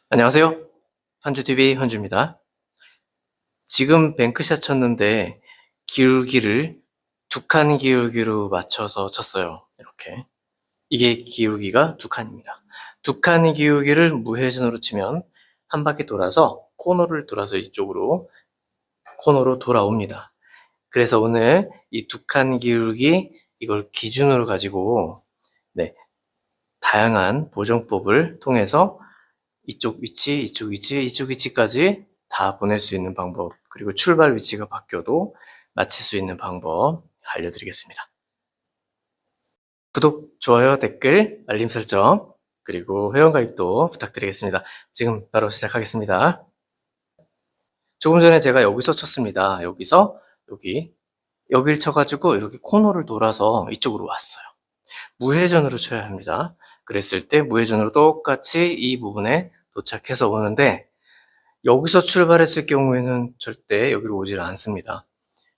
안녕하세요. 현주TV 현주입니다. 지금 뱅크샷 쳤는데 기울기를 두 칸 기울기로 맞춰서 쳤어요. 이렇게. 이게 기울기가 두 칸입니다. 두 칸 기울기를 무회전으로 치면 한 바퀴 돌아서 코너를 돌아서 이쪽으로 코너로 돌아옵니다. 그래서 오늘 이 두 칸 기울기 이걸 기준으로 가지고 다양한 보정법을 통해서 이쪽 위치, 이쪽 위치, 이쪽 위치까지 다 보낼 수 있는 방법, 그리고 출발 위치가 바뀌어도 맞출 수 있는 방법 알려드리겠습니다. 구독, 좋아요, 댓글, 알림 설정, 그리고 회원가입도 부탁드리겠습니다. 지금 바로 시작하겠습니다. 조금 전에 제가 여기서 쳤습니다. 여기서 여길 쳐가지고 이렇게 코너를 돌아서 이쪽으로 왔어요. 무회전으로 쳐야 합니다. 그랬을 때 무회전으로 똑같이 이 부분에 도착해서 오는데 여기서 출발했을 경우에는 절대 여기로 오질 않습니다.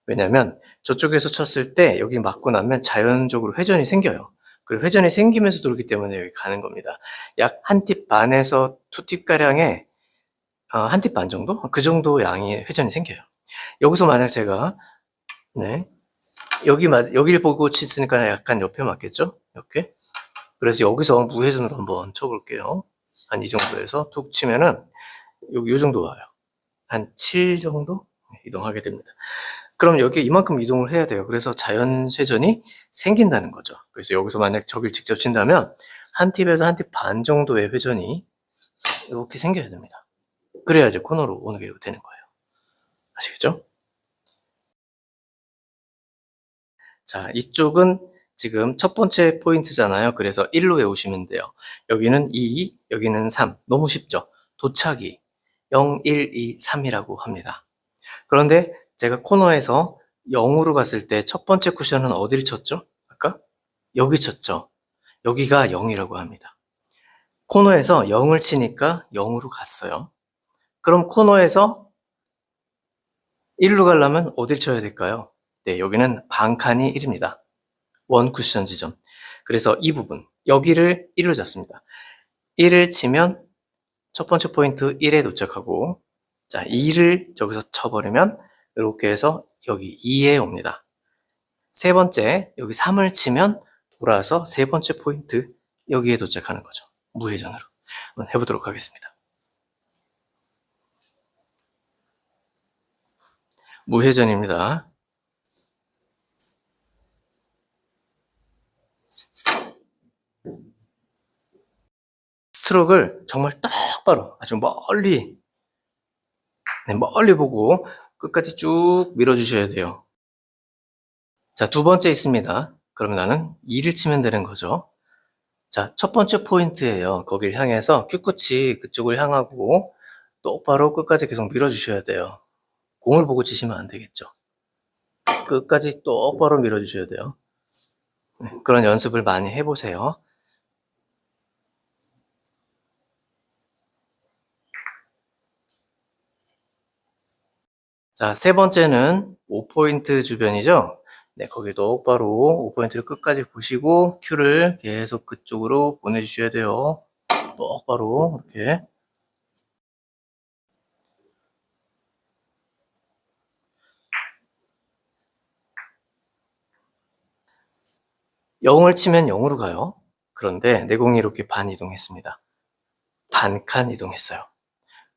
왜냐면 저쪽에서 쳤을 때 여기 맞고 나면 자연적으로 회전이 생겨요. 그리고 회전이 생기면서 돌기 때문에 여기 가는 겁니다. 약 한 팁 반에서 두 팁 가량의 한 팁 반 정도? 그 정도 양의 회전이 생겨요. 여기서 만약 제가 여기를 보고 치니까 약간 옆에 맞겠죠? 이렇게. 그래서 여기서 무회전으로 한번 쳐볼게요. 한 이 정도에서 툭 치면은 요 정도 와요. 한 7 정도 이동하게 됩니다. 그럼 여기에 이만큼 이동을 해야 돼요. 그래서 자연회전이 생긴다는 거죠. 그래서 여기서 만약 저길 직접 친다면 한 팁에서 한 팁 반 정도의 회전이 이렇게 생겨야 됩니다. 그래야 이제 코너로 오는 게 되는 거예요. 아시겠죠? 자, 이쪽은 지금 첫 번째 포인트잖아요. 그래서 1로 외우시면 돼요. 여기는 2, 여기는 3. 너무 쉽죠? 도착이 0, 1, 2, 3이라고 합니다. 그런데 제가 코너에서 0으로 갔을 때 첫 번째 쿠션은 어디를 쳤죠? 아까? 여기 쳤죠? 여기가 0이라고 합니다. 코너에서 0을 치니까 0으로 갔어요. 그럼 코너에서 1로 가려면 어딜 쳐야 될까요? 네, 여기는 반 칸이 1입니다. 원 쿠션 지점. 그래서 이 부분, 여기를 1로 잡습니다. 1을 치면 첫 번째 포인트 1에 도착하고, 자, 2를 여기서 쳐버리면 이렇게 해서 여기 2에 옵니다. 세 번째, 여기 3을 치면 돌아서 세 번째 포인트, 여기에 도착하는 거죠. 무회전으로. 한번 해보도록 하겠습니다. 무회전입니다. 스트로크를 정말 똑바로, 아주 멀리 보고 끝까지 쭉 밀어주셔야 돼요. 자, 두 번째 있습니다. 그러면 나는 2를 치면 되는 거죠. 자, 첫 번째 포인트예요. 거길 향해서 큐끝이 그쪽을 향하고 똑바로 끝까지 계속 밀어주셔야 돼요. 공을 보고 치시면 안 되겠죠. 끝까지 똑바로 밀어주셔야 돼요. 그런 연습을 많이 해보세요. 자, 세 번째는 5포인트 주변이죠. 네, 거기 똑바로 5포인트를 끝까지 보시고 큐를 계속 그쪽으로 보내주셔야 돼요. 똑바로 이렇게. 영을 치면 0으로 가요. 그런데 내공이 이렇게 반 이동했습니다. 반 칸 이동했어요.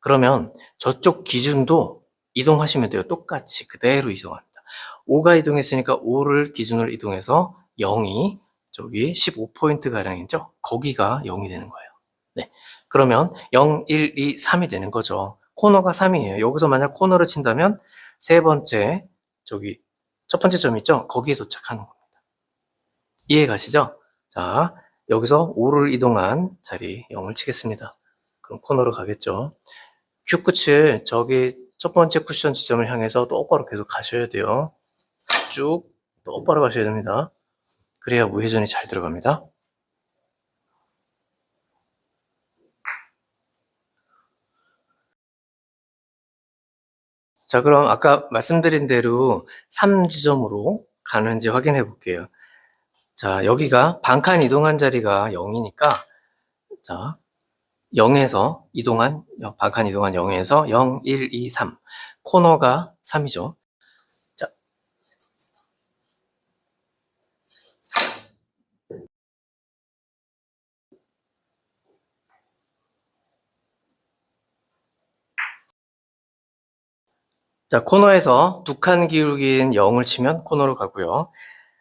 그러면 저쪽 기준도 이동하시면 돼요. 똑같이 그대로 이동합니다. 5가 이동했으니까 5를 기준으로 이동해서 0이 저기 15포인트 가량이죠. 거기가 0이 되는 거예요. 네. 그러면 0, 1, 2, 3이 되는 거죠. 코너가 3이에요. 여기서 만약 코너를 친다면 세 번째 저기 첫 번째 점 있죠? 거기에 도착하는 겁니다. 이해 가시죠? 자, 여기서 5를 이동한 자리 0을 치겠습니다. 그럼 코너로 가겠죠. 큐 끝을 저기 첫 번째 쿠션 지점을 향해서 똑바로 계속 가셔야 돼요. 쭉 똑바로 가셔야 됩니다. 그래야 무회전이 잘 들어갑니다. 자, 그럼 아까 말씀드린 대로 3지점으로 가는지 확인해 볼게요. 자, 여기가 반칸 이동한 자리가 0이니까 자, 0에서 이동한, 반칸 이동한 0에서 0, 1, 2, 3. 코너가 3이죠. 자, 코너에서 두 칸 기울기인 0을 치면 코너로 가고요.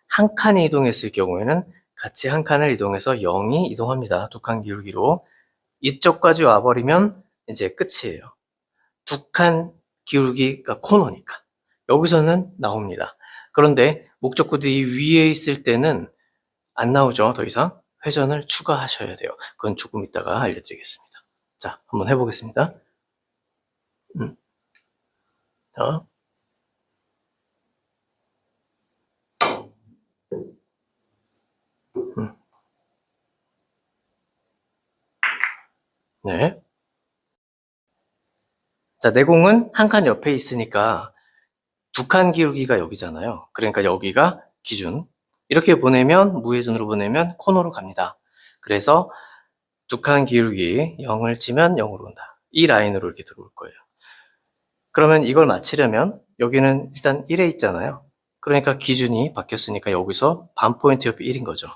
한 칸이 이동했을 경우에는 같이 한 칸을 이동해서 0이 이동합니다. 두 칸 기울기로. 이쪽까지 와버리면 이제 끝이에요. 두 칸 기울기가 코너니까. 여기서는 나옵니다. 그런데 목적구도 이 위에 있을 때는 안 나오죠. 더 이상 회전을 추가하셔야 돼요. 그건 조금 이따가 알려드리겠습니다. 자, 한번 해보겠습니다. 자, 네. 자, 내공은 한 칸 옆에 있으니까 두 칸 기울기가 여기잖아요. 그러니까 여기가 기준. 이렇게 보내면, 무회전으로 보내면 코너로 갑니다. 그래서 두 칸 기울기 0을 치면 0으로 온다. 이 라인으로 이렇게 들어올 거예요. 그러면 이걸 맞추려면 여기는 일단 1에 있잖아요. 그러니까 기준이 바뀌었으니까 여기서 반 포인트 옆에 1인 거죠.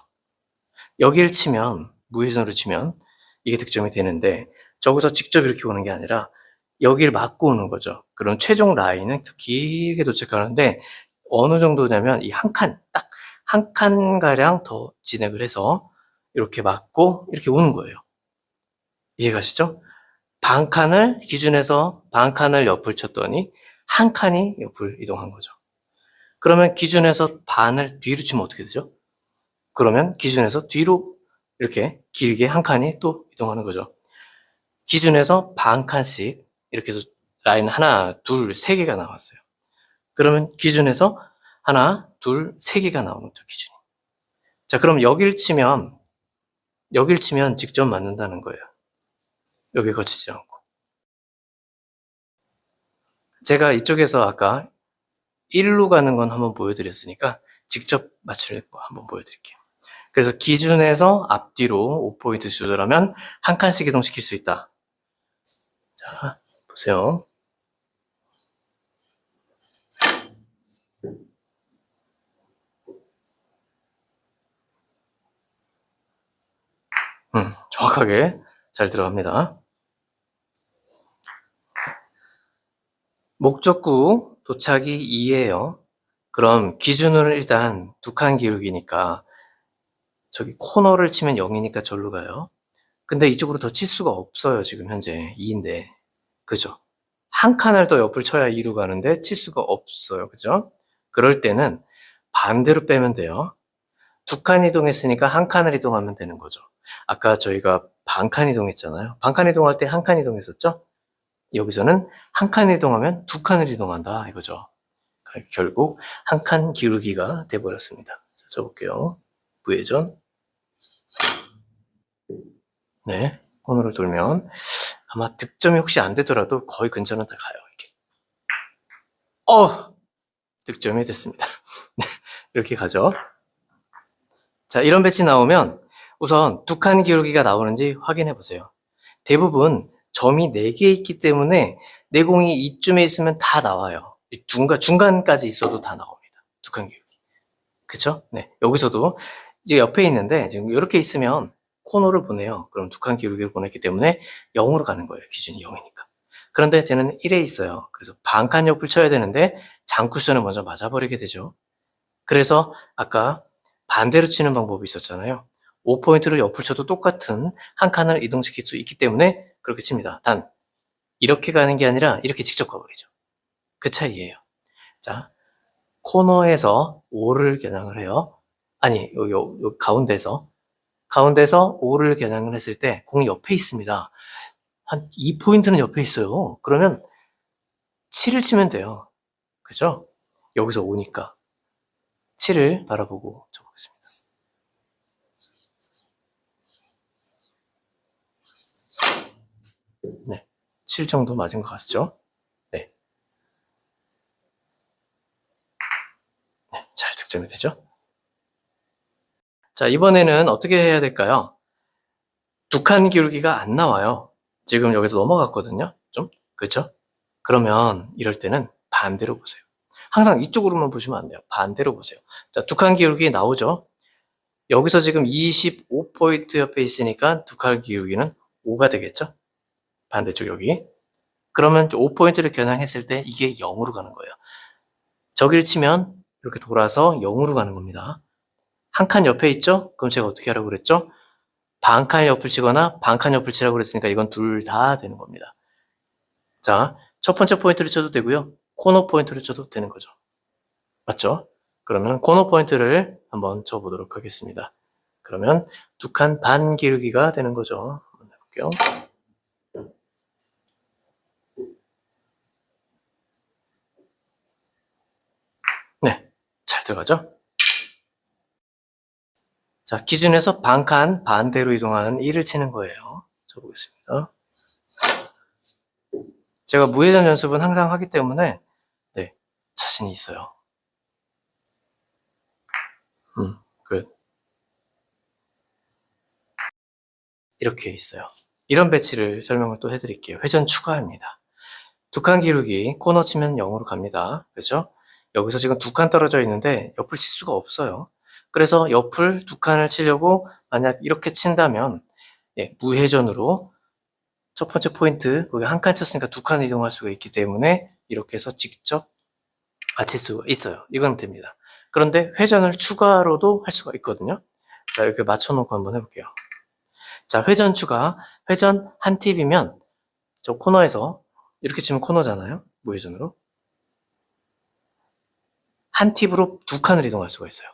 여기를 치면, 무회전으로 치면 이게 득점이 되는데 저기서 직접 이렇게 오는 게 아니라 여기를 맞고 오는 거죠. 그럼 최종 라인은 더 길게 도착하는데 어느 정도냐면 이 한 칸, 딱 한 칸가량 더 진행을 해서 이렇게 맞고 이렇게 오는 거예요. 이해가시죠? 반칸을 기준에서 반칸을 옆을 쳤더니 한 칸이 옆을 이동한 거죠. 그러면 기준에서 반을 뒤로 치면 어떻게 되죠? 그러면 기준에서 뒤로 이렇게 길게 한 칸이 또 이동하는 거죠. 기준에서 반 칸씩 이렇게 해서 라인 하나, 둘, 세 개가 나왔어요. 그러면 기준에서 하나, 둘, 세 개가 나오는 거죠, 기준이. 자, 그럼 여길 치면 직접 맞는다는 거예요. 여기 거치지 않고. 제가 이쪽에서 아까 1루 가는 건 한번 보여드렸으니까 직접 맞출 거 한번 보여드릴게요. 그래서 기준에서 앞뒤로 5포인트 조절하면 한 칸씩 이동시킬 수 있다. 자, 보세요. 정확하게 잘 들어갑니다. 목적구 도착이 2예요. 그럼 기준으로 일단 두 칸 기울기니까 저기 코너를 치면 0이니까 절로 가요. 근데 이쪽으로 더 칠 수가 없어요. 지금 현재 2인데. 그죠? 한 칸을 더 옆을 쳐야 2로 가는데 칠 수가 없어요. 그죠? 그럴 때는 반대로 빼면 돼요. 두 칸 이동했으니까 한 칸을 이동하면 되는 거죠. 아까 저희가 반칸 이동했잖아요. 반칸 이동할 때 한 칸 이동했었죠? 여기서는 한 칸 이동하면 두 칸을 이동한다 이거죠. 결국 한 칸 기울기가 돼버렸습니다. 자, 써볼게요. 부회전. 네, 코너를 돌면 아마 득점이 혹시 안 되더라도 거의 근처는 다 가요. 이렇게. 득점이 됐습니다. 이렇게 가죠. 자, 이런 배치 나오면 우선 두 칸 기울기가 나오는지 확인해 보세요. 대부분 점이 4개 있기 때문에 내공이 이쯤에 있으면 다 나와요. 중간까지 있어도 다 나옵니다. 두 칸 기울기. 그쵸? 네. 여기서도 이제 옆에 있는데 지금 이렇게 있으면 코너를 보내요. 그럼 두 칸 기울기를 보냈기 때문에 0으로 가는 거예요. 기준이 0이니까. 그런데 쟤는 1에 있어요. 그래서 반칸 옆을 쳐야 되는데 장쿠션을 먼저 맞아버리게 되죠. 그래서 아까 반대로 치는 방법이 있었잖아요. 5포인트를 옆을 쳐도 똑같은 한 칸을 이동시킬 수 있기 때문에 그렇게 칩니다. 단 이렇게 가는 게 아니라 이렇게 직접 가버리죠. 그 차이예요. 자, 코너에서 5를 겨냥을 해요. 아니, 여기 가운데서 5를 겨냥을 했을 때 공이 옆에 있습니다. 한 2포인트는 옆에 있어요. 그러면 7을 치면 돼요. 그죠? 여기서 5니까 7을 바라보고 쳐보겠습니다. 네, 7 정도 맞은 것 같죠? 네, 네, 잘 득점이 되죠? 자, 이번에는 어떻게 해야 될까요? 두 칸 기울기가 안 나와요. 지금 여기서 넘어갔거든요. 좀, 그렇죠? 그러면 이럴 때는 반대로 보세요. 항상 이쪽으로만 보시면 안 돼요. 반대로 보세요. 자, 두 칸 기울기 나오죠? 여기서 지금 25포인트 옆에 있으니까 두 칸 기울기는 5가 되겠죠? 반대쪽 여기. 그러면 5포인트를 겨냥했을 때 이게 0으로 가는 거예요. 저길 치면 이렇게 돌아서 0으로 가는 겁니다. 한 칸 옆에 있죠? 그럼 제가 어떻게 하라고 그랬죠? 반칸 옆을 치거나 반칸 옆을 치라고 그랬으니까 이건 둘 다 되는 겁니다. 자, 첫 번째 포인트를 쳐도 되고요. 코너 포인트를 쳐도 되는 거죠. 맞죠? 그러면 코너 포인트를 한번 쳐보도록 하겠습니다. 그러면 두 칸 반 기울기가 되는 거죠. 한번 해볼게요. 네, 잘 들어가죠? 자, 기준에서 반칸 반대로 이동하는 1을 치는 거예요. 쳐보겠습니다. 제가 무회전 연습은 항상 하기 때문에 네, 자신이 있어요. 끝. 이렇게 있어요. 이런 배치를 설명을 또 해드릴게요. 회전 추가입니다. 두 칸 기울기 코너 치면 0으로 갑니다. 그렇죠? 여기서 지금 두 칸 떨어져 있는데 옆을 칠 수가 없어요. 그래서 옆을 두 칸을 치려고 만약 이렇게 친다면 예, 무회전으로 첫 번째 포인트 거기 한 칸 쳤으니까 두 칸 이동할 수가 있기 때문에 이렇게 해서 직접 맞힐 수가 있어요. 이건 됩니다. 그런데 회전을 추가로도 할 수가 있거든요. 자, 이렇게 맞춰놓고 한번 해볼게요. 자, 회전 추가. 회전 한 팁이면 저 코너에서 이렇게 치면 코너잖아요. 무회전으로. 한 팁으로 두 칸을 이동할 수가 있어요.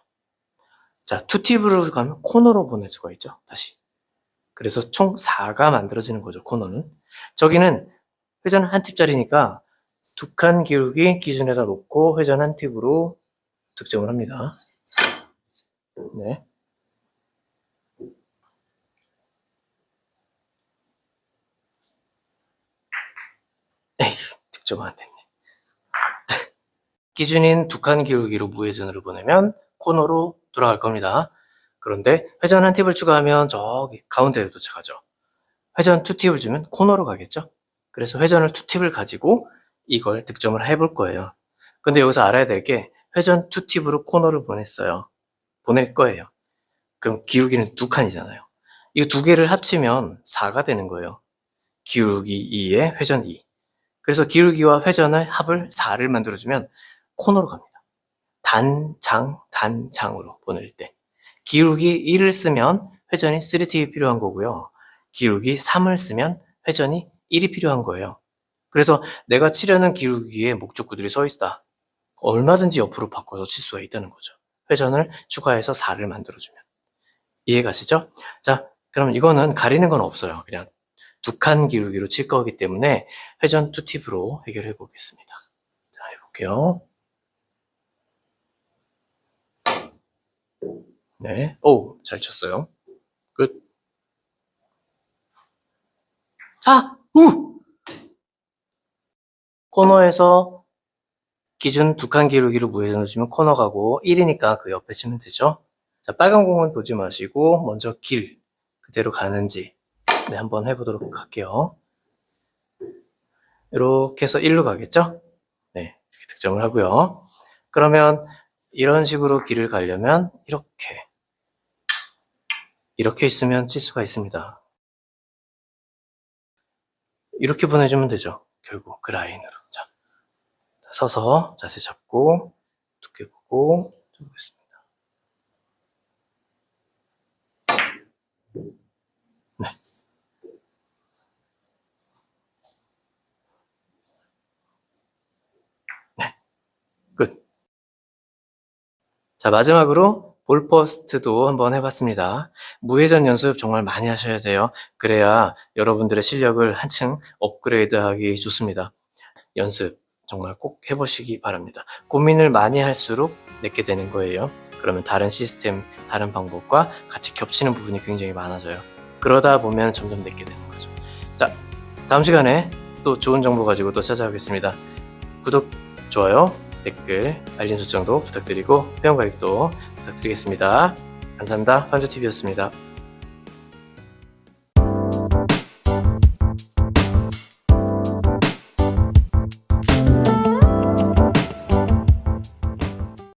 자, 투 팁으로 가면 코너로 보낼 수가 있죠. 다시. 그래서 총 4가 만들어지는 거죠. 코너는. 저기는 회전 한 팁짜리니까 두 칸 기울기 기준에다 놓고 회전 한 팁으로 득점을 합니다. 네. 에이, 득점 안 됐네. 기준인 두 칸 기울기로 무회전으로 보내면 코너로 돌아갈 겁니다. 그런데 회전 한 팁을 추가하면 저기 가운데에 도착하죠. 회전 투 팁을 주면 코너로 가겠죠. 그래서 회전을 투 팁을 가지고 이걸 득점을 해볼 거예요. 근데 여기서 알아야 될 게 회전 투 팁으로 코너를 보냈어요. 보낼 거예요. 그럼 기울기는 두 칸이잖아요. 이 두 개를 합치면 4가 되는 거예요. 기울기 2에 회전 2. 그래서 기울기와 회전의 합을 4를 만들어주면 코너로 갑니다. 단장으로 보낼 때. 기울기 1을 쓰면 회전이 3팁이 필요한 거고요. 기울기 3을 쓰면 회전이 1이 필요한 거예요. 그래서 내가 치려는 기울기에 목적구들이 서 있다. 얼마든지 옆으로 바꿔서 칠 수가 있다는 거죠. 회전을 추가해서 4를 만들어주면. 이해가시죠? 자, 그럼 이거는 가리는 건 없어요. 그냥 두 칸 기울기로 칠 거기 때문에 회전 투 팁으로 해결해 보겠습니다. 자, 해볼게요. 네, 오, 잘 쳤어요. 끝. 아, 코너에서 기준 두 칸 기울기로 무회전을 치면 코너 가고 1이니까 그 옆에 치면 되죠. 자, 빨간 공은 보지 마시고 먼저 길 그대로 가는지 네, 한번 해보도록 할게요. 이렇게 해서 1로 가겠죠? 네, 이렇게 득점을 하고요. 그러면 이런 식으로 길을 가려면 이렇게 있으면 칠 수가 있습니다. 이렇게 보내주면 되죠. 결국 그 라인으로. 자, 서서 자세 잡고 두께 보고 해보겠습니다. 네. 네. 끝. 자, 마지막으로 볼퍼스트도 한번 해봤습니다. 무회전 연습 정말 많이 하셔야 돼요. 그래야 여러분들의 실력을 한층 업그레이드하기 좋습니다. 연습 정말 꼭 해보시기 바랍니다. 고민을 많이 할수록 내게 되는 거예요. 그러면 다른 시스템, 다른 방법과 같이 겹치는 부분이 굉장히 많아져요. 그러다 보면 점점 내게 되는 거죠. 자, 다음 시간에 또 좋은 정보 가지고 또 찾아오겠습니다. 구독, 좋아요, 댓글, 알림 설정도 부탁드리고 회원가입도 부탁드리겠습니다. 감사합니다. 판조TV였습니다.